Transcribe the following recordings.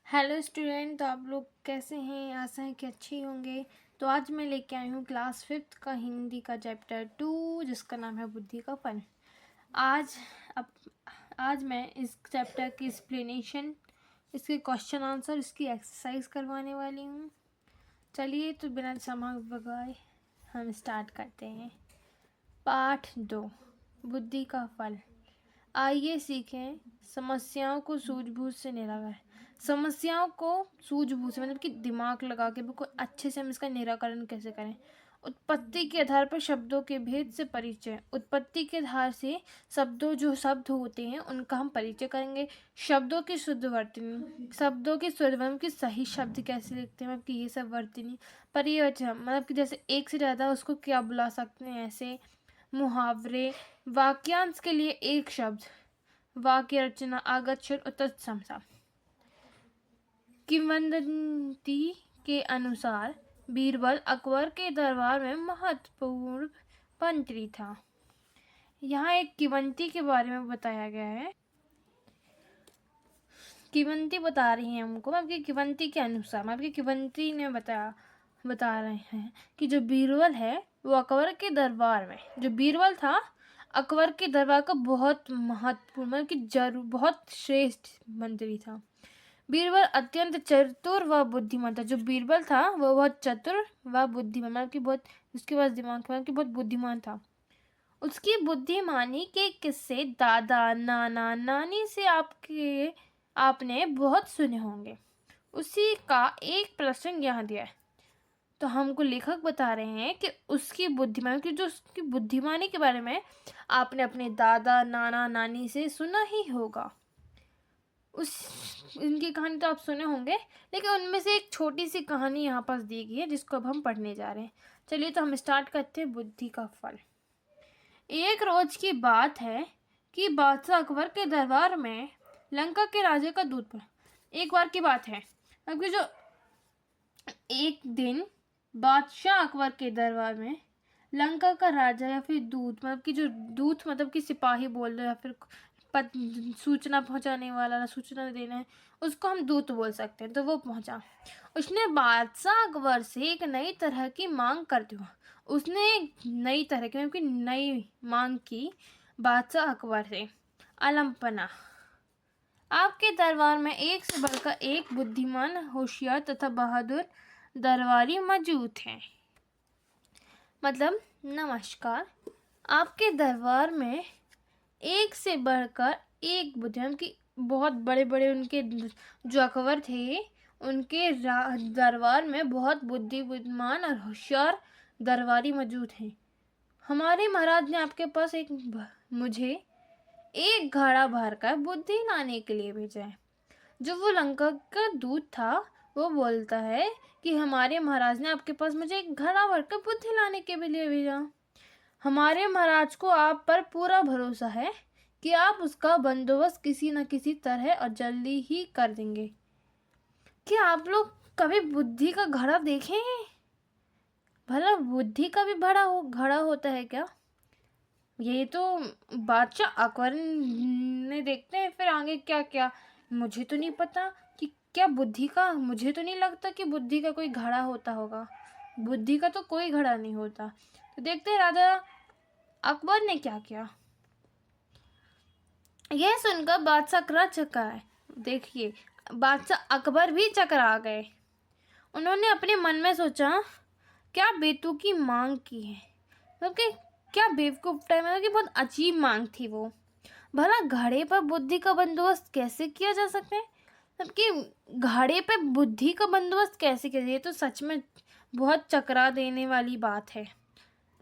Hello student, तो आप लोग कैसे हैं? आशा है कि अच्छे ही होंगे। तो आज मैं लेके आई हूँ क्लास 5th का हिंदी का चैप्टर 2, जिसका नाम है बुद्धि का फल। आज अब आज मैं इस चैप्टर की एक्सप्लेनेशन, इसके क्वेश्चन आंसर, इसकी एक्सरसाइज करवाने वाली हूँ। चलिए, तो बिना समय बगाए हम स्टार्ट करते हैं। पाठ 2, बुद्धि का फल। आइए सीखें समस्याओं को सूझबूझ से निराकरण। समस्याओं को सूझबूझ से मतलब कि दिमाग लगा के बिल्कुल अच्छे से हम इसका निराकरण कैसे करें। उत्पत्ति के आधार पर शब्दों के भेद से परिचय। उत्पत्ति के आधार से जो शब्द होते हैं उनका हम परिचय करेंगे। शब्दों की शुद्ध वर्तनी, शब्दों की शुद्ध मतलब कि सही शब्द कैसे लिखते हैं, मतलब कि ये सब वर्तनी। परिवचन मतलब कि जैसे एक से ज़्यादा उसको क्या बुला सकते हैं, ऐसे मुहावरे। वाक्यांश के लिए एक शब्द, वाक्य रचना, आगत शब्द और तत्समसा। किंवदंती के अनुसार बीरबल अकबर के दरबार में महत्वपूर्ण मंत्री था। यहाँ एक किंवदंती के बारे में बताया गया है। किंवदंती बता रही है हमको, मतलब कि किंवदंती के अनुसार, मतलब कि किंवदंती ने बता रहे हैं कि जो बीरबल है वो अकबर के दरबार में, जो बीरबल था अकबर के दरबार का बहुत महत्वपूर्ण, मतलब कि बहुत श्रेष्ठ मंत्री था। बीरबल अत्यंत चतुर व बुद्धिमान था। जो बीरबल था वो बहुत चतुर व बुद्धिमान, मतलब कि बहुत, उसके पास दिमाग, मतलब कि बहुत बुद्धिमान था। उसकी बुद्धिमानी के किस्से दादा, नाना, नानी से आपने बहुत सुने होंगे। उसी का एक प्रसंग यहाँ दिया है। तो हमको लेखक बता रहे हैं कि उसकी बुद्धिमानी, कि जो उसकी बुद्धिमानी के बारे में आपने अपने दादा, नाना, नानी से सुना ही होगा। इनकी कहानी तो आप सुने होंगे, लेकिन उनमें से एक छोटी सी कहानी यहाँ पास दी गई है जिसको अब हम पढ़ने जा रहे हैं। चलिए, तो हम स्टार्ट करते हैं बुद्धि का फल। एक रोज की बात है कि बादशाह अकबर के दरबार में लंका के राजा का दूत पड़ा। एक बार की बात है, क्योंकि जो एक दिन बादशाह अकबर के दरबार में लंका का राजा या फिर दूत, मतलब कि जो दूत मतलब कि सिपाही बोल रहे, या फिर सूचना पहुंचाने वाला, सूचना देना है, उसको हम दूत बोल सकते हैं। तो वो पहुंचा। उसने बादशाह अकबर से एक नई तरह की मांग करते हुए, उसने एक नई तरह की, मतलब कि नई मांग की बादशाह अकबर से। अलम्पना, आपके दरबार में एक से बढ़कर एक बुद्धिमान, होशियार तथा बहादुर दरबारी मौजूद हैं। मतलब, नमस्कार, आपके दरबार में एक से बढ़कर एक बुद्धिमान की बहुत बड़े बड़े, उनके जो अकबर थे उनके दरबार में बहुत बुद्धिमान और होशियार दरबारी मौजूद हैं। हमारे महाराज ने आपके पास मुझे एक घड़ा भरकर बुद्धि लाने के लिए भेजा है। जो वो लंका का दूत था वो बोलता है कि हमारे महाराज ने आपके पास मुझे एक घड़ा भरकर बुद्धि लाने के लिए भेजा। हमारे महाराज को आप पर पूरा भरोसा है कि आप उसका बंदोबस्त किसी न किसी तरह और जल्दी ही कर देंगे। क्या आप लोग कभी बुद्धि का घड़ा देखे हैं? भला बुद्धि का भी घड़ा होता है क्या? ये तो बादशाह अकबर ने, देखते हैं फिर आगे क्या क्या। मुझे तो नहीं पता कि क्या बुद्धि का, मुझे तो नहीं लगता कि बुद्धि का कोई घड़ा होता होगा। बुद्धि का तो कोई घड़ा नहीं होता। तो देखते हैं राजा अकबर ने क्या किया। यह सुनकर बादशाह चकरा। देखिए, बादशाह अकबर भी चकरा गए। उन्होंने अपने मन में सोचा, क्या बेतुकी मांग की है, मतलब कि क्या बेवकूफ टाइम, मतलब कि बहुत अजीब मांग थी वो। भला घड़े पर बुद्धि का बंदोबस्त कैसे किया जा सकता है, मतलब कि घड़े पे बुद्धि का बंदोबस्त कैसे किया? ये तो सच में बहुत चकरा देने वाली बात है।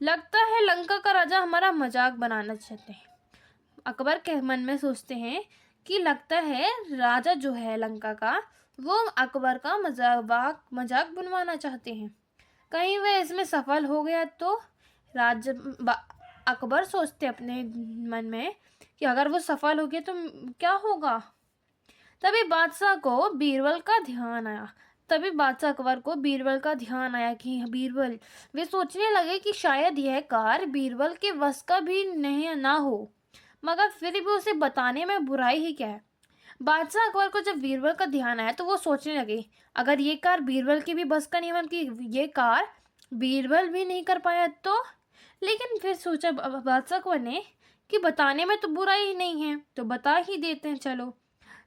लगता है लंका का राजा हमारा मजाक बनाना चाहते हैं। अकबर के मन में सोचते हैं कि लगता है राजा जो है लंका का, वो अकबर का मजाक बनवाना चाहते हैं। कहीं वह इसमें सफल हो गया तो अकबर सोचते अपने मन में कि अगर वो सफल हो गया तो क्या होगा। तभी बादशाह को बीरबल का ध्यान आया। कि बीरबल, वे सोचने लगे कि शायद यह कार्य बीरबल के वश का भी नहीं ना हो, मगर फिर भी उसे बताने में बुराई ही क्या है। बादशाह अकबर को जब बीरबल का ध्यान आया तो वो सोचने लगे, अगर ये कार बीरबल की भी बस का नहीं है, कि ये कार बीरबल भी नहीं कर पाया तो। लेकिन फिर सोचा बादशाह अकबर ने कि बताने में तो बुरा ही नहीं है, तो बता ही देते हैं चलो।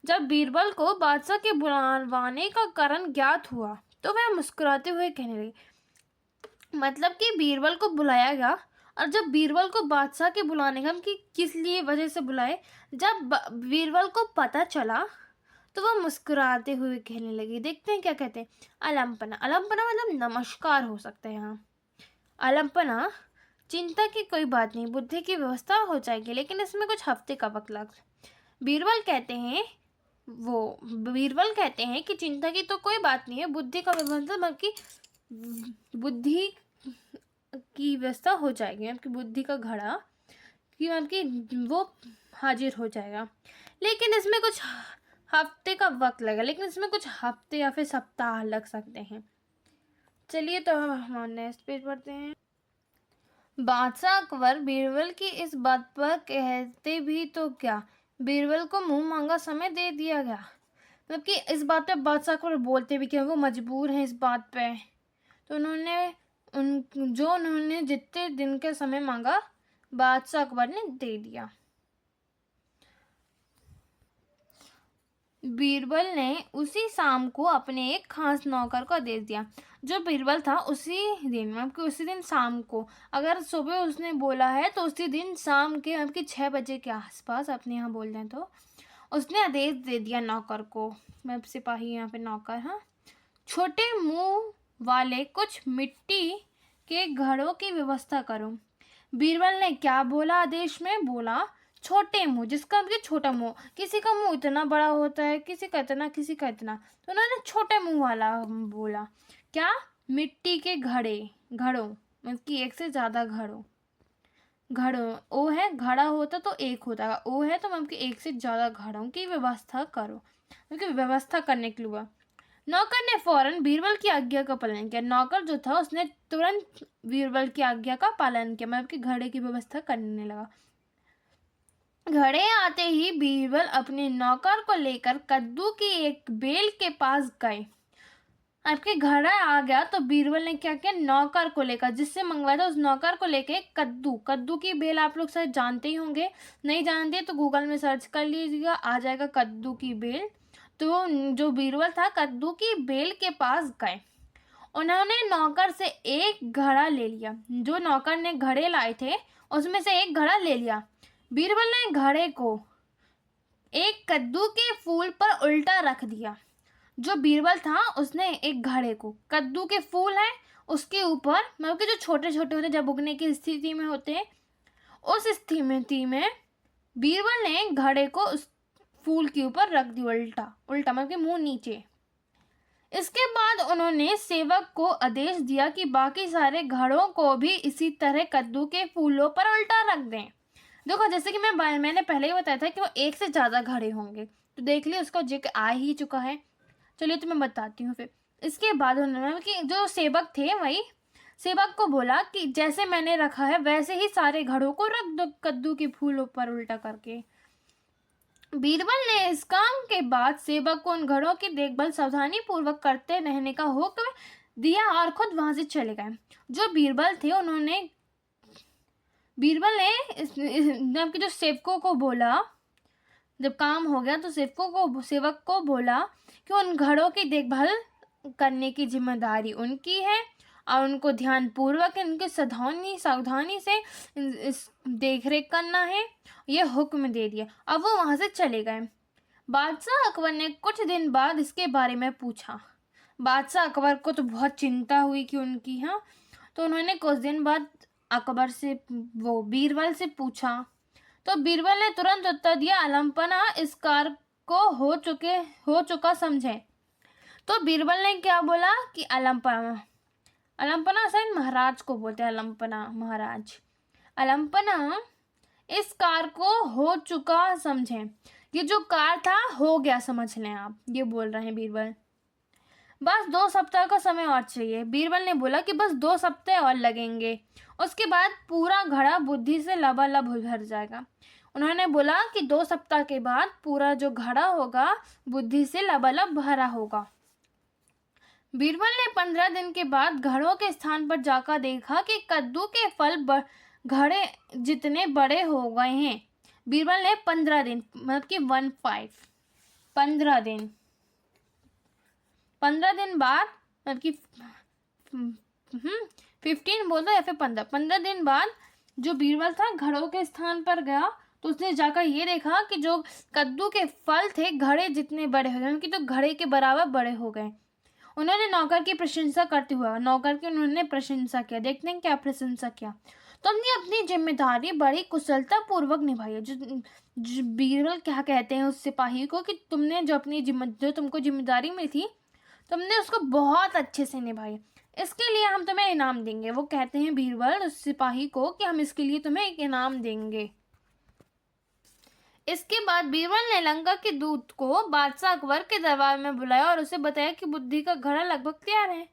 जब बीरबल को बादशाह के बुलाने का कारण ज्ञात हुआ तो वह मुस्कुराते हुए कहने लगे, मतलब कि बीरबल को बुलाया गया। और जब बीरबल को बादशाह के बुलाने का कि किस लिए वजह से बुलाए, जब बीरबल को पता चला तो वह मुस्कुराते हुए कहने लगे। देखते हैं क्या कहते हैं। अलम्पना, अलम्पना मतलब नमस्कार हो सकता है यहाँ। अलम्पना, चिंता की कोई बात नहीं, बुद्धि की व्यवस्था हो जाएगी, लेकिन इसमें कुछ हफ्ते का वक्त लग। बीरबल कहते हैं कि चिंता की तो कोई बात नहीं है, बुद्धि का व्यवस्था, बल्कि बुद्धि की व्यवस्था हो जाएगी, आपकी बुद्धि का घड़ा कि आपकी वो हाजिर हो जाएगा, लेकिन इसमें कुछ हफ्ते का वक्त लगेगा, लेकिन इसमें कुछ हफ्ते या फिर सप्ताह लग सकते हैं। चलिए तो हम नेक्स्ट पेज पढ़ते हैं। बादशाह अकबर बीरबल की इस बात पर कहते भी तो क्या, बीरबल को मुंह मांगा समय दे दिया गया। मतलब कि इस बात पे बादशाह अकबर बोलते भी क्या, वो मजबूर हैं इस बात पे। तो उन्होंने जितने दिन का समय मांगा बादशाह अकबर ने दे दिया। बीरबल ने उसी शाम को अपने एक खास नौकर को आदेश दिया। जो बीरबल था उसी दिन शाम को, अगर सुबह उसने बोला है तो उसी दिन शाम के 6 बजे के आसपास, अपने यहाँ बोल दें तो, उसने आदेश दे दिया नौकर को, मैं सिपाही यहाँ पे नौकर, हाँ, छोटे मुंह वाले कुछ मिट्टी के घड़ों की व्यवस्था करो। बीरबल ने क्या बोला आदेश में, बोला छोटे मुंह, जिसका मतलब छोटा मुंह, किसी का मुंह इतना बड़ा होता है, किसी का इतना, किसी का इतना, तो उन्होंने छोटे मुंह वाला बोला। क्या, मिट्टी के घड़ों, मतलब कि एक से ज्यादा घड़ों, ओ है घड़ा होता तो एक होता है, ओ है तो मतलब कि एक से ज्यादा घड़ों की व्यवस्था करो, मतलब व्यवस्था करने के लिए। नौकर ने फौरन बीरबल की आज्ञा का पालन किया। नौकर जो था उसने तुरंत बीरबल की आज्ञा का पालन किया, मतलब कि घड़े की व्यवस्था करने लगा। घड़े आते ही बीरबल अपने नौकर को लेकर कद्दू की एक बेल के पास गए। आपके घड़ा आ गया तो बीरबल ने क्या किया, नौकर को लेकर, जिससे मंगवाया था उस नौकर को लेकर कद्दू की बेल, आप लोग शायद जानते ही होंगे, नहीं जानते तो गूगल में सर्च कर लीजिएगा, आ जाएगा कद्दू की बेल। तो जो बीरबल था कद्दू की बेल के पास गए, उन्होंने नौकर से एक घड़ा ले लिया। जो नौकर ने घड़े लाए थे उसमें से एक घड़ा ले लिया। बीरबल ने घड़े को एक कद्दू के फूल पर उल्टा रख दिया। जो बीरबल था उसने एक घड़े को, कद्दू के फूल है उसके ऊपर, मतलब कि जो छोटे छोटे होते जब उगने की स्थिति में होते हैं, उस स्थिति में बीरबल ने घड़े को उस फूल के ऊपर रख दी, उल्टा मतलब कि मुंह नीचे। इसके बाद उन्होंने सेवक को आदेश दिया कि बाकी सारे घड़ों को भी इसी तरह कद्दू के फूलों पर उल्टा रख दें। देखो जैसे कि मैंने पहले ही बताया था कि वो एक से ज्यादा घड़े होंगे, तो देख लिया उसका जिक्र आ ही चुका है। चलिए तो मैं बताती हूँ। फिर इसके बाद उन्होंने कि जो सेवक थे वही सेवक को बोला कि जैसे मैंने रखा है वैसे ही सारे घड़ों को रख दो कद्दू के फूलों पर उल्टा करके। बीरबल ने इस काम के बाद सेवक को उन घड़ों की देखभाल सावधानी पूर्वक करते रहने का हुक्म दिया और खुद वहां से चले गए। जो बीरबल ने जो सेवकों को बोला, जब काम हो गया तो सेवक को बोला कि उन घड़ों की देखभाल करने की जिम्मेदारी उनकी है और उनको ध्यान पूर्वक इनके सावधानी से इस देखरेख करना है, ये हुक्म दे दिया। अब वो वहां से चले गए। बादशाह अकबर ने कुछ दिन बाद इसके बारे में पूछा। बादशाह अकबर को तो बहुत चिंता हुई कि उनकी, हाँ, तो उन्होंने कुछ दिन बाद अकबर से बीरबल से पूछा। तो बीरबल ने तुरंत उत्तर दिया, अलम्पना इस कार्य को हो चुका समझे। तो बीरबल ने क्या बोला कि अलम्पना शायद महाराज को बोलते हैं, अलम्पना महाराज, अलम्पना इस कार्य को हो चुका समझे। ये जो कार्य था हो गया समझ लें आप, ये बोल रहे हैं बीरबल। बस 2 सप्ताह का समय और चाहिए। बीरबल ने बोला कि बस 2 सप्ताह और लगेंगे, उसके बाद पूरा घड़ा बुद्धि से लबालब भर जाएगा। उन्होंने बोला कि 2 सप्ताह के बाद पूरा जो घड़ा होगा बुद्धि से लबालब भरा होगा। बीरबल ने 15 दिन के बाद घड़ों के स्थान पर जाकर देखा कि कद्दू के फल घड़े जितने बड़े हो गए हैं। बीरबल ने 15 दिन मतलब कि 15 दिन 15 दिन बाद मतलब कि 15 बोल दो या फिर 15 दिन बाद जो बीरबल था घड़ों के स्थान पर गया तो उसने जाकर ये देखा कि जो कद्दू के फल थे घड़े जितने बड़े हो गए, उनकी तो घड़े के बराबर बड़े हो गए। उन्होंने नौकर की प्रशंसा करते हुए नौकर की उन्होंने प्रशंसा किया। देखते हैं क्या प्रशंसा किया। तुमने अपनी जिम्मेदारी बड़ी कुशलता पूर्वक निभाई है। जो बीरबल क्या कहते हैं उस सिपाही को कि तुमने जो तुमको जिम्मेदारी में थी तुमने उसको बहुत अच्छे से निभाई, इसके लिए हम तुम्हें इनाम देंगे। वो कहते हैं बीरबल उस सिपाही को कि हम इसके लिए तुम्हें एक इनाम देंगे। इसके बाद बीरबल ने लंका के दूत को बादशाह अकबर के दरबार में बुलाया और उसे बताया कि बुद्धि का घड़ा लगभग तैयार है।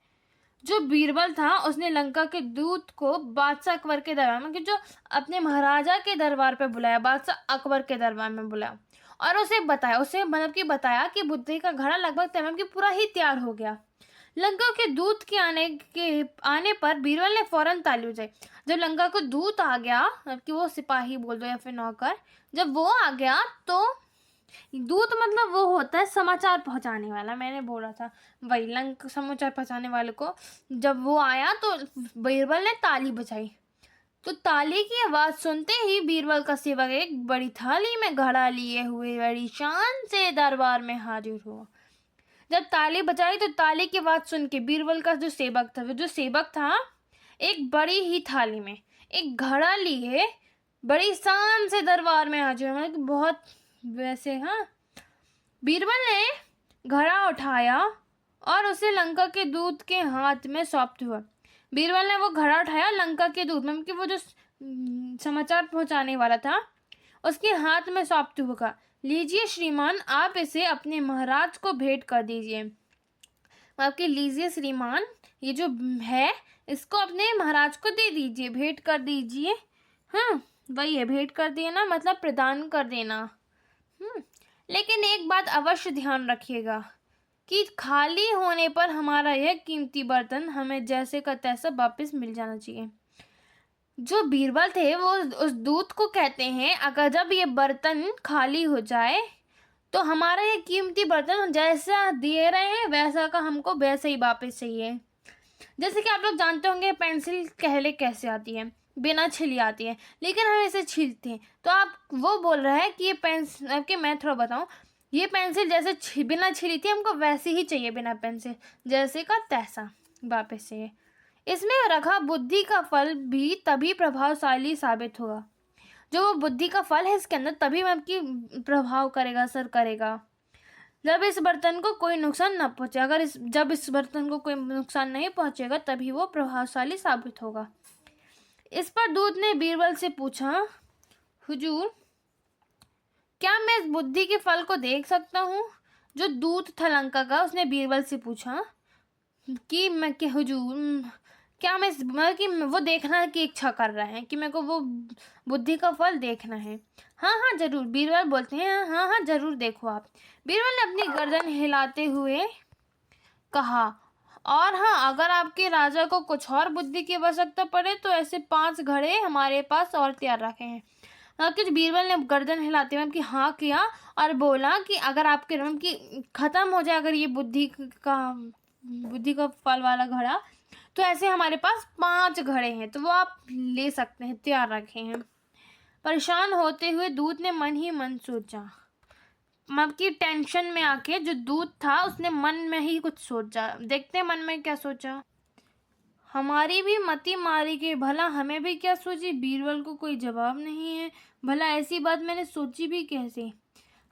जो बीरबल था उसने लंका के दूत को बादशाह अकबर के दरबार में, कि जो अपने महाराजा के दरबार पे बुलाया, बादशाह अकबर के दरबार में बुलाया और उसे बताया कि बुद्धि का घड़ा लगभग तैयार, कि पूरा ही तैयार हो गया। लंका के दूत के आने पर बीरबल ने फौरन ताली बजाई। जब लंका को दूत आ गया, कि वो सिपाही बोल दो या फिर नौकर, जब वो आ गया तो दूत मतलब वो होता है समाचार पहुंचाने वाला, मैंने बोला था वही समाचार पहुंचाने वाले को। जब वो आया तो बीरबल ने ताली बजाई। तो ताली की आवाज सुनते ही बीरबल का सेवक एक बड़ी थाली में घड़ा लिए हुए बड़ी शान से दरबार में हाजिर हुआ। जब ताली बजाई तो ताली की आवाज सुन के बीरबल का जो सेवक था एक बड़ी ही थाली में एक घड़ा लिए बड़ी शान से दरबार में हाजिर हुआ। बहुत वैसे बीरबल ने घड़ा उठाया और उसे लंका के दूत के हाथ में सौंपते हुए, बीरबल ने वो घड़ा उठाया लंका के दूत मतलब कि वो जो समाचार पहुंचाने वाला था उसके हाथ में सौंपते हुए कहा, लीजिए श्रीमान, आप इसे अपने महाराज को भेंट कर दीजिए। मतलब कि लीजिए श्रीमान, ये जो है इसको अपने महाराज को दे दीजिए, भेंट कर दीजिए। वही है, भेंट कर देना मतलब प्रदान कर देना। लेकिन एक बात अवश्य ध्यान रखिएगा कि खाली होने पर हमारा यह कीमती बर्तन हमें जैसे का तैसा वापस मिल जाना चाहिए। जो बीरबल थे वो उस दूत को कहते हैं, अगर जब ये बर्तन खाली हो जाए तो हमारा ये कीमती बर्तन जैसा दे रहे हैं वैसा का हमको वैसे ही वापस चाहिए। जैसे कि आप लोग जानते होंगे पेंसिल कहले कैसे आती है, बिना छिली आती है, लेकिन हम इसे छीलते हैं। तो आप वो बोल रहे हैं कि ये पेंसिल, आपके मैं थोड़ा बताऊं, ये पेंसिल जैसे बिना छिली थी हमको वैसे ही चाहिए, बिना पेंसिल जैसे का तैसा वापस चाहिए। इसमें रखा बुद्धि का फल भी तभी प्रभावशाली साबित होगा। जो वो बुद्धि का फल है इसके अंदर तभी आपकी प्रभाव करेगा, असर करेगा, जब इस बर्तन को कोई नुकसान न पहुंचे। जब इस बर्तन को कोई नुकसान नहीं पहुंचेगा तभी वो प्रभावशाली साबित होगा। इस पर दूत ने बीरबल से पूछा, हुजूर, क्या मैं इस बुद्धि के फल को देख सकता हूँ? जो दूत था लंका का उसने बीरबल से पूछा कि मैं क्या हुजूर, क्या मैं मतलब कि वो देखना की इच्छा कर रहा है कि मेरे को वो बुद्धि का फल देखना है। हाँ जरूर, बीरबल बोलते हैं, हाँ जरूर देखो आप। बीरबल ने अपनी गर्दन हिलाते हुए कहा, और अगर आपके राजा को कुछ और बुद्धि की आवश्यकता पड़े तो ऐसे 5 घड़े हमारे पास और तैयार रखे हैं। मतलब बीरबल ने गर्दन हिलाते हुए कि हाँ किया और बोला कि अगर आपके रंग की खत्म हो जाए अगर ये बुद्धि का फल वाला घड़ा, तो ऐसे हमारे पास 5 घड़े हैं, तो वो आप ले सकते हैं, तैयार रखे हैं। परेशान होते हुए दूत ने मन ही मन सोचा, मतलब कि टेंशन में आके जो दूत था उसने मन में ही कुछ सोचा। देखते हैं मन में क्या सोचा। हमारी भी मती मारी गई, भला हमें भी क्या सोची। बीरबल को कोई जवाब नहीं है, भला ऐसी बात मैंने सोची भी कैसे।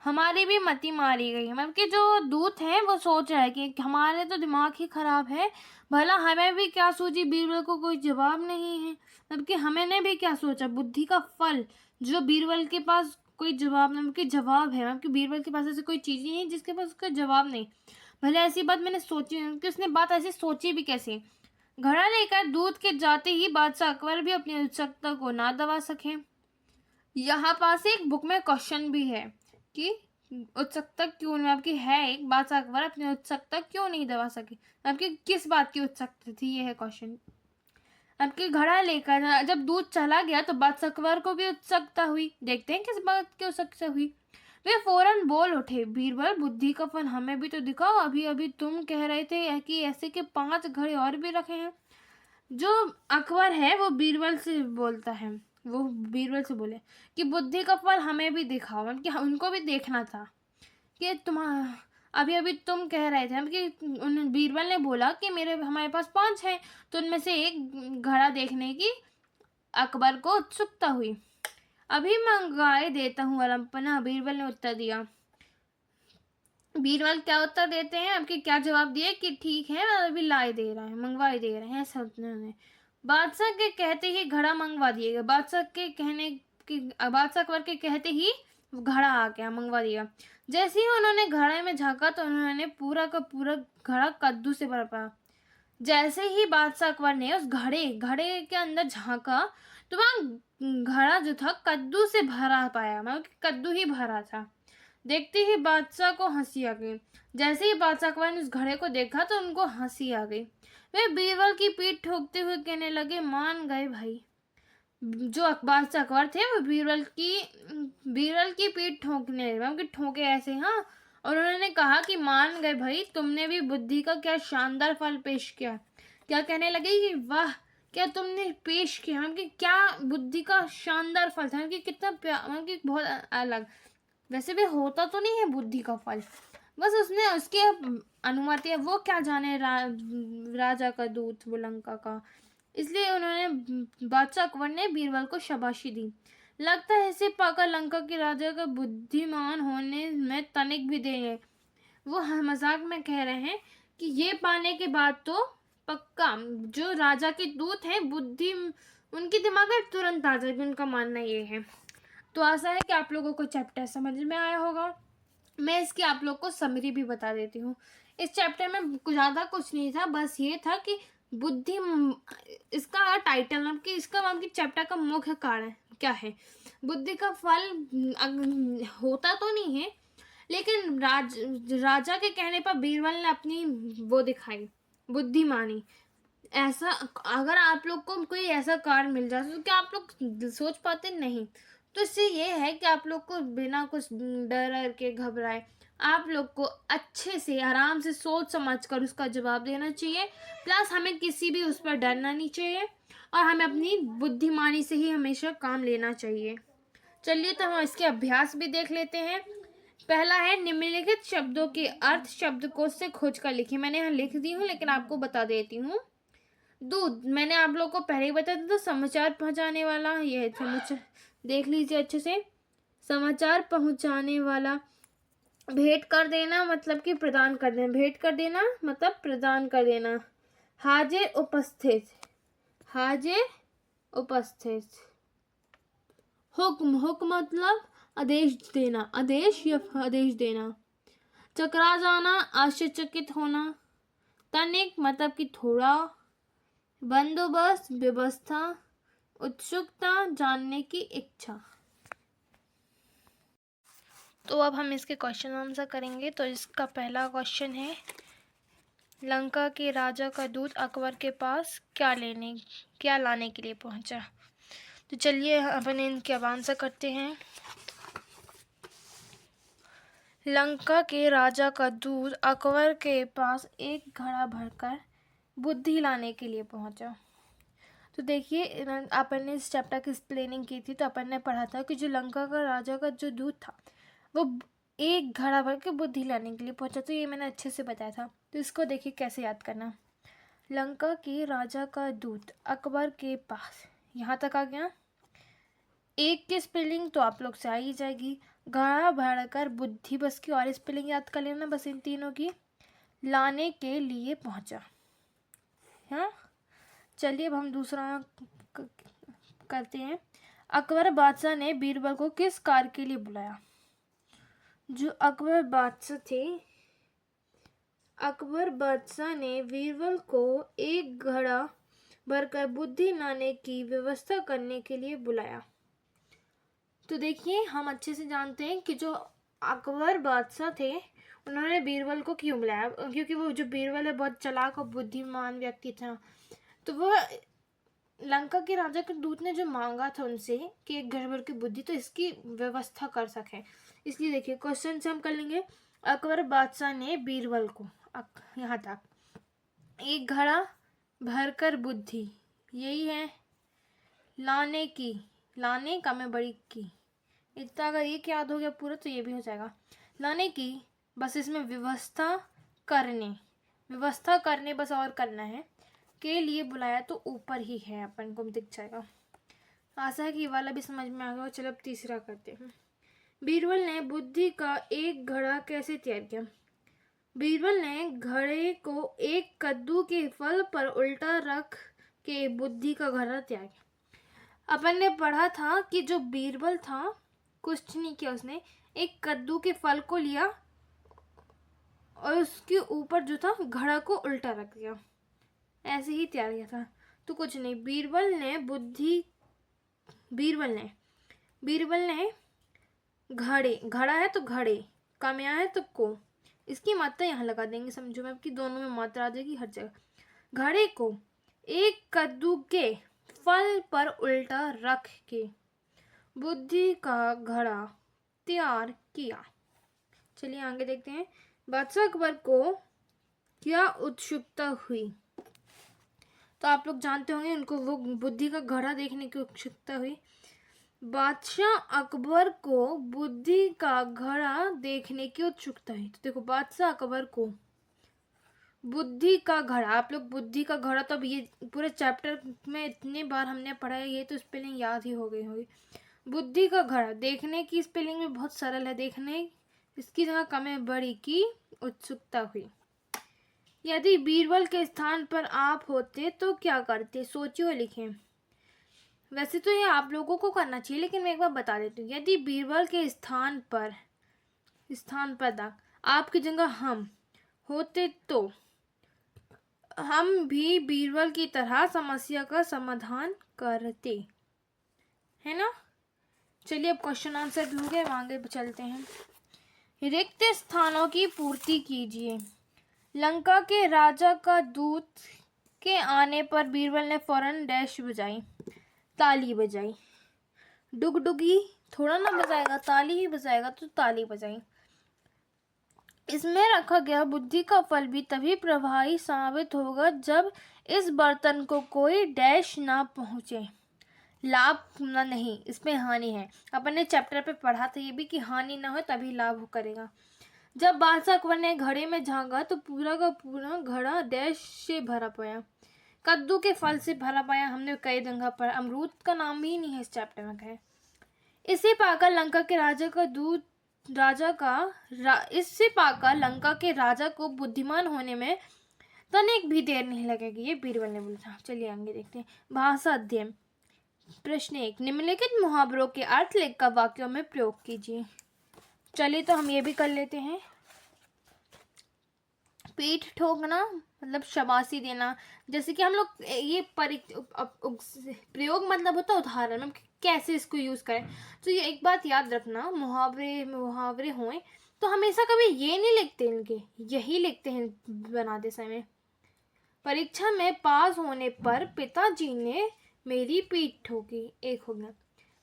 हमारी भी मती मारी गई, मतलब कि जो दूत है वो सोच रहा है कि हमारे तो दिमाग ही खराब है, भला हमें भी क्या सोची। बीरबल को कोई जवाब नहीं है, मतलब कि हमने भी क्या सोचा। बुद्धि का फल जो बीरबल के पास कोई जवाब नहीं, कि जवाब है, मतलब कि बीरबल के पास ऐसी कोई चीज़ नहीं है जिसके पास उसका जवाब नहीं। भले ऐसी बात मैंने सोची, कि उसने बात ऐसी सोची भी कैसे। घड़ा लेकर दूत के जाते ही बादशाह अकबर भी अपनी उत्सुकता को ना दबा सके। यहाँ पास एक बुक में क्वेश्चन भी है कि उत्सुकता क्यों नहीं, आपकी है एक बादशाह अकबर अपनी उत्सुकता क्यों नहीं दबा सके, आपकी किस बात की उत्सुकता थी, ये है क्वेश्चन। आपकी घड़ा लेकर जब दूध चला गया तो बादशाह अकबर को भी उत्सुकता हुई, देखते हैं किस बात की उत्सुकता हुई। वे फौरन बोल उठे, बीरबल बुद्धि का फल हमें भी तो दिखाओ, अभी अभी तुम कह रहे थे कि ऐसे के 5 घड़े और भी रखे हैं। जो अकबर है वो बीरबल से बोलता है, वो बीरबल से बोले कि बुद्धि का फल हमें भी दिखाओ, मतलब कि उनको भी देखना था कि तुम अभी अभी तुम कह रहे थे कि उन बीरबल ने बोला कि हमारे पास 5 हैं, तो उनमें से एक घड़ा देखने की अकबर को उत्सुकता हुई। अभी मंगवाए देता हूँ अलम्पना, बीरबल ने उत्तर दिया। बीरबल क्या उत्तर देते हैं, आपके क्या जवाब दिए कि ठीक है मैं अभी लाए दे रहा है, मंगवाए दे रहे हैं, ऐसा उन्होंने। बादशाह के कहते ही घड़ा मंगवा दिएगा, बादशाह अकबर के कहते ही घड़ा आ गया, मंगवा दिया। जैसे ही उन्होंने घड़े में झांका तो उन्होंने पूरा का पूरा घड़ा कद्दू से भर पाया। जैसे ही बादशाह अकबर ने उस घड़े के अंदर झांका तो वहाँ घड़ा जो था कद्दू से भरा पाया, मतलब कद्दू ही भरा था। देखते ही बादशाह को हंसी आ गई। जैसे ही बादशाह अकबर ने उस घड़े को देखा तो उनको हंसी आ गई। वे बीरबल की पीठ ठोकते हुए कहने लगे, मान गए भाई। जो बादशाह अकबर थे वो बीरबल की पीठ ठोकने लगे, मतलब ठोके ऐसे, हाँ। और उन्होंने कहा कि मान गए भाई, तुमने भी बुद्धि का क्या शानदार फल पेश किया। क्या कहने लगे कि वाह क्या तुमने पेश किया, मतलब कि क्या बुद्धि का शानदार फल था, मतलब कि कितना मतलब कि बहुत अलग। वैसे भी होता तो नहीं है बुद्धि का फल, बस उसने उसकी अनुमति है, वो क्या जाने राजा का दूत वो लंका का। इसलिए उन्होंने बादशाह अकबर ने बीरबल को शाबाशी दी। लगता है इसे पाकर लंका के राजा का बुद्धिमान होने में तनिक भी देंगे। वो मजाक में कह रहे हैं कि ये पाने के बाद तो पक्का जो राजा के दूत हैं बुद्धि उनके दिमाग में तुरंत आ जाएगी, उनका मानना ये है। तो आशा है कि आप लोगों को चैप्टर समझ में आया होगा। मैं इसकी आप लोग को समरी भी बता देती हूँ। इस चैप्टर में ज़्यादा कुछ नहीं था, बस ये था कि बुद्धि, इसका टाइटल नाम कि इसका नाम की चैप्टर का मुख्य कारण क्या है। बुद्धि का फल होता तो नहीं है, लेकिन राजा के कहने पर बीरबल ने अपनी वो दिखाई, बुद्धि मानी। ऐसा अगर आप लोग को कोई ऐसा कार्ड मिल जाए तो क्या आप लोग सोच पाते, नहीं। तो इससे ये है कि आप लोग को बिना कुछ डर के घबराए आप लोग को अच्छे से आराम से सोच समझ कर उसका जवाब देना चाहिए। प्लस हमें किसी भी उस पर डरना नहीं चाहिए और हमें अपनी बुद्धिमानी से ही हमेशा काम लेना चाहिए। चलिए तो हम इसके अभ्यास भी देख लेते हैं। पहला है निम्नलिखित शब्दों के अर्थ शब्दकोश से खोज कर लिखिए। मैंने यहाँ लिख दी हूँ लेकिन आपको बता देती हूँ। दूध मैंने आप लोग को पहले ही बताया था, तो समाचार पहुंचाने वाला, ये समाचार देख लीजिए अच्छे से। समाचार पहुंचाने वाला, भेंट कर देना मतलब कि प्रदान कर देना, भेंट कर देना मतलब प्रदान कर देना। हाजिर उपस्थित, हाजिर उपस्थित। हुक्म, हुक्म मतलब आदेश देना, आदेश या आदेश देना। चकरा जाना, आश्चर्यचकित होना। तनिक मतलब कि थोड़ा। बंदोबस्त, व्यवस्था। उत्सुकता, जानने की इच्छा। तो अब हम इसके क्वेश्चन आंसर करेंगे। तो इसका पहला क्वेश्चन है, लंका के राजा का दूत अकबर के पास क्या लाने के लिए पहुंचा। तो चलिए अपन इनके अब आंसर करते हैं। लंका के राजा का दूत अकबर के पास एक घड़ा भरकर बुद्धि लाने के लिए पहुंचा। तो देखिए अपन ने इस चैप्टर की एक्सप्लेनिंग की थी, तो अपन ने पढ़ा था कि जो लंका का राजा का जो दूत था वो एक घड़ा भर के बुद्धि लाने के लिए पहुंचा। तो ये मैंने अच्छे से बताया था, तो इसको देखिए कैसे याद करना। लंका के राजा का दूत अकबर के पास, यहाँ तक आ गया। एक की स्पेलिंग तो आप लोग से आ ही जाएगी, घड़ा भर कर बुद्धि, बस की और स्पेलिंग याद कर लेना, बस इन तीनों की। लाने के लिए पहुंचा। हाँ चलिए अब हम दूसरा करते हैं। अकबर बादशाह ने बीरबल को किस कार्य के लिए बुलाया। जो अकबर बादशाह थे, अकबर बादशाह ने बीरबल को एक घड़ा भरकर बुद्धि लाने की व्यवस्था करने के लिए बुलाया। तो देखिए, हम अच्छे से जानते हैं कि जो अकबर बादशाह थे उन्होंने बीरबल को क्यों बुलाया, क्योंकि वो जो बीरबल है बहुत चालाक और बुद्धिमान व्यक्ति था। तो वो लंका के राजा के दूत ने जो मांगा था उनसे कि एक घर भर की बुद्धि तो इसकी व्यवस्था कर सके, इसलिए देखिए क्वेश्चन से हम कर लेंगे। अकबर बादशाह ने बीरबल को यहाँ तक एक घड़ा भरकर बुद्धि, यही है लाने की, लाने का मैं बड़ी की, इतना अगर ये याद हो गया पूरा तो ये भी हो जाएगा। लाने की, बस इसमें व्यवस्था करने बस और करना है के लिए बुलाया, तो ऊपर ही है, अपन को दिख जाएगा। आशा है कि ये वाला भी समझ में आ गया। चलो अब तीसरा करते हैं। बीरबल ने बुद्धि का एक घड़ा कैसे तैयार किया। बीरबल ने घड़े को एक कद्दू के फल पर उल्टा रख के बुद्धि का घड़ा तैयार किया। अपन ने पढ़ा था कि जो बीरबल था कुछ नहीं किया, उसने एक कद्दू के फल को लिया और उसके ऊपर जो था घड़ा को उल्टा रख दिया, ऐसे ही तैयार किया था। तो कुछ नहीं, बीरबल ने घड़े, घड़ा है तो घड़े, कामया है तो को, इसकी मात्रा यहाँ लगा देंगे, समझो मैं, कि दोनों में मात्रा आ जाएगी हर जगह। घड़े को एक कद्दू के फल पर उल्टा रख के बुद्धि का घड़ा तैयार किया। चलिए आगे देखते हैं। बादशाह अकबर को क्या उत्सुकता हुई। तो आप लोग जानते होंगे उनको वो बुद्धि का घड़ा देखने की उत्सुकता हुई। बादशाह अकबर को बुद्धि का घड़ा देखने की उत्सुकता हुई। तो देखो, बादशाह अकबर को बुद्धि का घड़ा, आप लोग बुद्धि का घड़ा तो अब ये पूरे चैप्टर में इतने बार हमने पढ़ा है, ये तो स्पेलिंग याद ही हो गई होगी। बुद्धि का घड़ा देखने की स्पेलिंग में बहुत सरल है, देखने इसकी जगह कम है, बड़ी की उत्सुकता हुई। यदि बीरबल के स्थान पर आप होते तो क्या करते, सोचिए और लिखें। वैसे तो ये आप लोगों को करना चाहिए, लेकिन मैं एक बार बता देती हूँ। यदि बीरबल के स्थान पर आपकी जगह हम होते तो हम भी बीरबल की तरह समस्या का समाधान करते, है ना। चलिए अब क्वेश्चन आंसर भी हो गए, आगे चलते हैं। रिक्त स्थानों की पूर्ति कीजिए। लंका के राजा का दूत के आने पर बीरबल ने फौरन डैश बजाई, ताली बजाई। डुगडुगी थोड़ा ना बजाएगा, ताली ही बजाएगा, तो ताली बजाई। इसमें रखा गया बुद्धि का फल भी तभी प्रभावी साबित होगा जब इस बर्तन को कोई डैश ना पहुंचे, लाभ ना नहीं, इसमें हानि है। अपन ने चैप्टर पे पढ़ा था ये भी कि हानि ना हो तभी लाभ करेगा। जब बादशाह अकबर ने घड़े में झांका तो पूरा का पूरा घड़ा डैश से भरा पाया, कद्दू के फल से भरा पाया। हमने कई जगह पर अमरूद का नाम ही नहीं है इस चैप्टर में कहे। इसे पाकर लंका के लंका के राजा को बुद्धिमान होने में तनिक भी देर नहीं लगेगी, ये बीरबल ने बोला। चलिए आगे देखते हैं। भाषा अध्ययन। प्रश्न 1, निम्नलिखित मुहावरों के अर्थ लिखकर वाक्यों में प्रयोग कीजिए। चलिए तो हम ये भी कर लेते हैं। पीठ ठोकना मतलब शाबाशी देना, जैसे कि हम लोग ये प्रयोग मतलब होता है उदाहरण में कैसे इसको यूज करें। तो ये एक बात याद रखना, मुहावरे हों तो हमेशा कभी ये नहीं लिखते, इनके यही लिखते हैं बनाते समय। परीक्षा में पास होने पर पिताजी ने मेरी पीठ ठोकी, एक हो गया।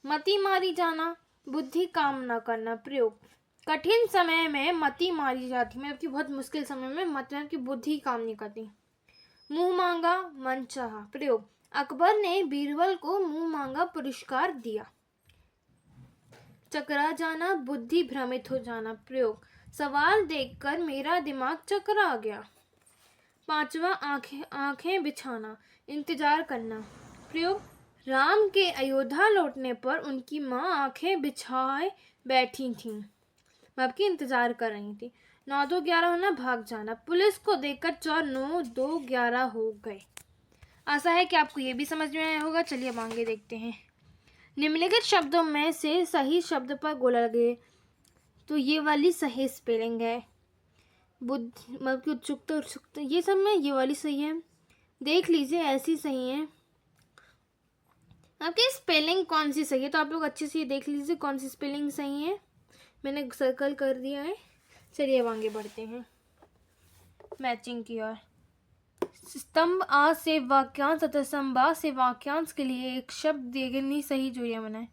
मती मारी जाना, बुद्धि काम ना करना, प्रयोग। कठिन समय में मती मारी जाती, मतलब कि बहुत मुश्किल समय में मतलब कि बुद्धि काम नहीं करती। मुंह मांगा मनचाहा, प्रयोग। अकबर ने बीरबल को मुंह मांगा पुरस्कार दिया। चकरा जाना, बुद्धि भ्रमित हो जाना, प्रयोग। सवाल देखकर मेरा दिमाग चकरा गया। 5वां आंखें बिछाना, इंतजार करना, प्रयोग। राम के अयोध्या लौटने पर उनकी माँ आंखें बिछाए बैठी थीं, मतलब कि इंतजार कर रही थी। 9 2 11 होना, भाग जाना। पुलिस को देखकर 4 9 2 11 हो गए। आशा है कि आपको ये भी समझ में आया होगा। चलिए अब आगे देखते हैं। निम्नलिखित शब्दों में से सही शब्द पर गोला लगे, तो ये वाली सही स्पेलिंग है। बुद्धि मतलब कि उत्सुकता ये सब में ये वाली सही है, देख लीजिए ऐसी सही है। आपकी स्पेलिंग कौन सी सही है, तो आप लोग अच्छे से ये देख लीजिए कौन सी स्पेलिंग सही है। मैंने सर्कल कर दिया है। चलिए अब आगे बढ़ते हैं मैचिंग की ओर। स्तंभ आ से वाक्यांश तथा स्तंभ आ से वाक्यांश के लिए एक शब्द देखनी सही जोड़ियां बनाए।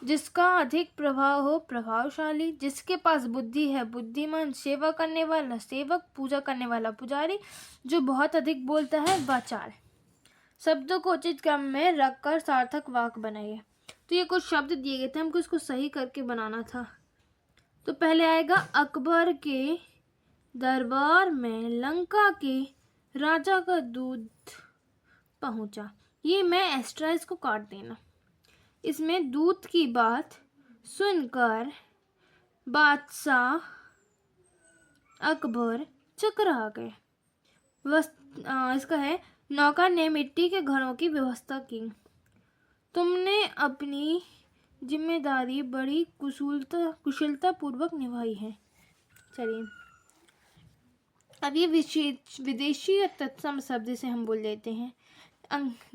जिसका अधिक प्रभाव हो प्रभावशाली, जिसके पास बुद्धि है बुद्धिमान, सेवा करने वाला सेवक, पूजा करने वाला पुजारी, जो बहुत अधिक बोलता है वाचाल। शब्दों को उचित क्रम में रखकर सार्थक वाक्य बनाइए। तो ये कुछ शब्द दिए गए थे, हमको इसको सही करके बनाना था। तो पहले आएगा अकबर के दरबार में लंका के राजा का दूध पहुंचा। ये मैं एक्स्ट्रा इसको काट देना। इसमें दूध की बात सुनकर बादशाह अकबर चकरा गए। इसका है नौकर ने मिट्टी के घरों की व्यवस्था की। तुमने अपनी जिम्मेदारी बड़ी कुशलता पूर्वक निभाई है। चलिए अब ये विदेशी या तत्सम शब्द से हम बोल देते हैं।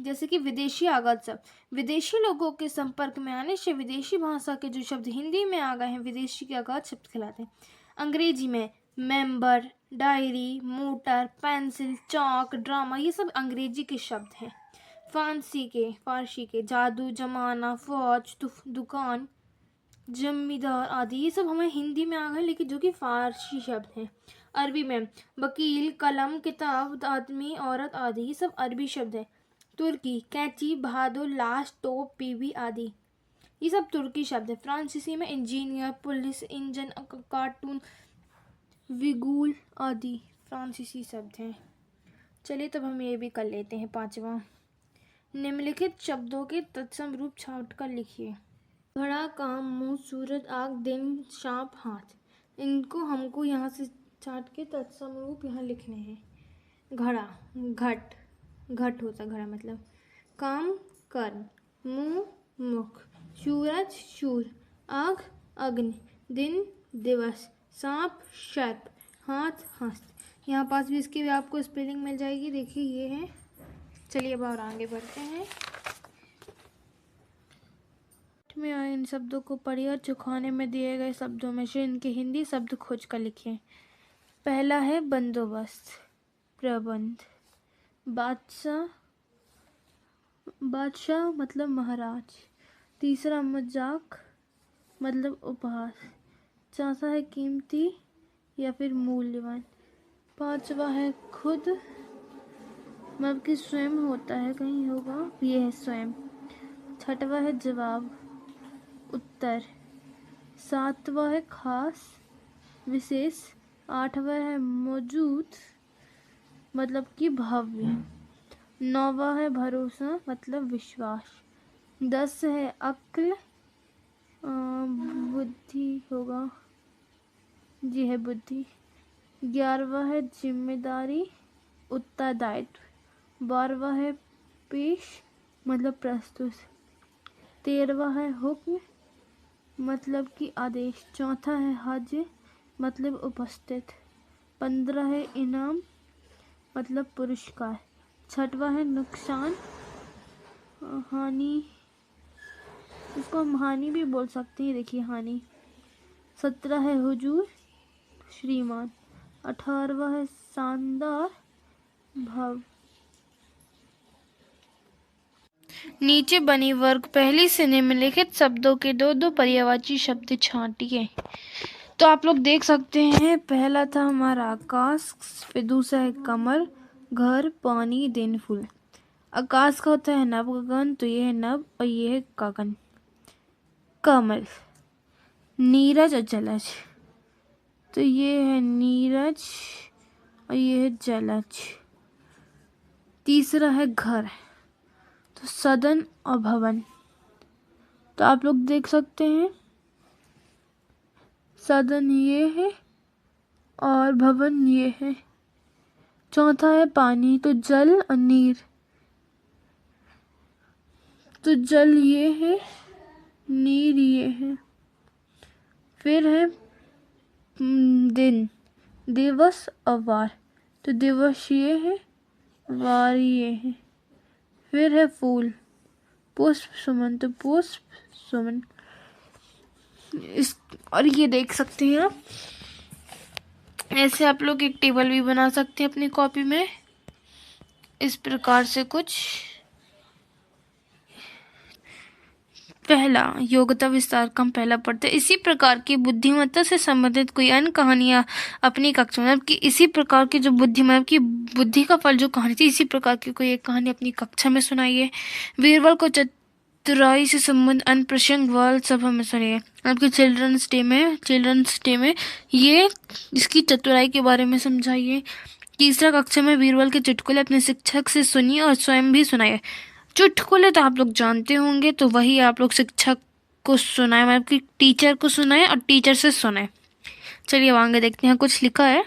जैसे कि विदेशी आगत शब्द, विदेशी लोगों के संपर्क में आने से विदेशी भाषा के जो शब्द हिंदी में आ गए हैं विदेशी के आगत शब्द कहलाते हैं। अंग्रेजी में मेंबर, डायरी, मोटर, पेंसिल, चौक, ड्रामा, ये सब अंग्रेजी के शब्द हैं। फारसी के जादू, जमाना, फौज, दुकान, जमींदार आदि ये सब हमें हिंदी में आ गए, लेकिन जो कि फारसी शब्द हैं। अरबी में वकील, कलम, किताब, आदमी, औरत आदि ये सब अरबी शब्द हैं। तुर्की कैंची, बहादुर, लाश, तोप, पीवी आदि ये सब तुर्की शब्द है। फ्रांसीसी में इंजीनियर, पुलिस, इंजन, कार्टून, विगुल आदि फ्रांसीसी शब्द हैं। चलिए तब हम ये भी कर लेते हैं। 5वां, निम्नलिखित शब्दों के तत्सम रूप छाट कर लिखिए। घड़ा, काम, मुंह, सूरज, आग, दिन, सांप, हाथ। इनको हमको यहाँ से छाट के तत्सम रूप यहाँ लिखने हैं। घड़ा घट, घट होता घड़ा मतलब। काम कर्म, मुंह मुख, सूरज सूर्य, आग अग्नि, दिन दिवस, सांप सर्प, हाथ हस्त। यहाँ पास भी इसकी भी आपको स्पेलिंग मिल जाएगी, देखिए ये है। चलिए अब और आगे बढ़ते हैं। में इन शब्दों को पढ़िए और चुखाने में दिए गए शब्दों में से इनके हिंदी शब्द खोज कर लिखिए। पहला है बंदोबस्त, प्रबंध। बादशाह मतलब महाराज। तीसरा मजाक मतलब उपहास। चौथा है कीमती या फिर मूल्यवान। 5वां है खुद मतलब कि स्वयं होता है, कहीं होगा, ये है स्वयं। 6वां है जवाब, उत्तर। 7वां है खास विशेष। 8वां है मौजूद मतलब कि भव्य। 9वां है भरोसा मतलब विश्वास। 10 है अक्ल, बुद्धि होगा, जी है बुद्धि। 11वां है जिम्मेदारी, उत्तरदायित्व। 12वां है पेश मतलब प्रस्तुत। 13वां है हुक्म मतलब कि आदेश। 4था है हाजिर मतलब उपस्थित। 15 है इनाम मतलब पुरस्कार। 6वां है नुकसान, हानि, इसको हम हानि भी बोल सकते हैं, देखिए हानि। 17 है हुजूर श्रीमान। 18वां है शानदार भव। नीचे बनी वर्ग पहली से निम्नलिखित शब्दों के 2-2 पर्यायवाची शब्द छांटिए। तो आप लोग देख सकते हैं, पहला था हमारा आकाश, फिर दूसरा है कमल, घर, पानी, दिन, फूल। आकाश का होता है नभ गगन, तो ये है नभ और ये है गगन। कमल, नीरज और जलज, तो ये है नीरज और ये है जलज। तीसरा है घर, तो सदन और भवन। तो आप लोग देख सकते हैं सदन ये है और भवन ये है। चौथा है पानी, तो जल और नीर, तो जल ये है, नीर ये है। फिर है दिन, दिवस और वार, तो दिवस ये है, वार ये है। फिर है फूल, पुष्प सुमन, तो पुष्प सुमन इस, और ये देख सकते हैं आप, ऐसे आप लोग एक टेबल भी बना सकते हैं अपनी कॉपी में, इस प्रकार से कुछ। पहला योग्यता विस्तार का हम पहला पढ़ते हैं। इसी प्रकार की बुद्धिमत्ता से संबंधित कोई अन्य कहानियां अपनी कक्षा, मतलब कि इसी प्रकार की जो बुद्धिमत्ता की बुद्धि का फल जो कहानी थी, इसी प्रकार की कोई एक कहानी अपनी कक्षा में सुनाइए। बीरबल को चतुराई से संबंध अन्य प्रसंग वाल सभा में सुनिए। आपके चिल्ड्रंस डे में ये इसकी चतुराई के बारे में समझाइए। तीसरा कक्षा में बीरबल के चुटकुले अपने शिक्षक से सुनिए और स्वयं भी सुनाइए। चुटकुले तो आप लोग जानते होंगे, तो वही आप लोग शिक्षक को सुनाए, मतलब कि टीचर को सुनाए और टीचर से सुनाए। चलिए अब आगे देखते हैं, कुछ लिखा है।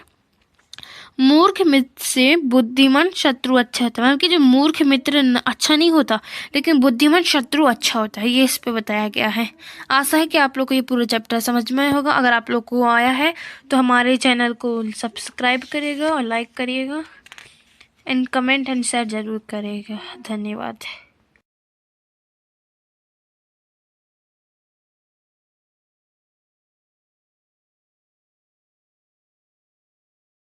मूर्ख मित्र से बुद्धिमान शत्रु अच्छा होता है, मतलब कि जो मूर्ख मित्र अच्छा नहीं होता, लेकिन बुद्धिमान शत्रु अच्छा होता है, ये इस पे बताया गया है। आशा है कि आप लोग को ये पूरा चैप्टर समझ में होगा। अगर आप लोग को आया है तो हमारे चैनल को सब्सक्राइब करिएगा और लाइक करिएगा एंड कमेंट एंड शेयर जरूर करिएगा। धन्यवाद।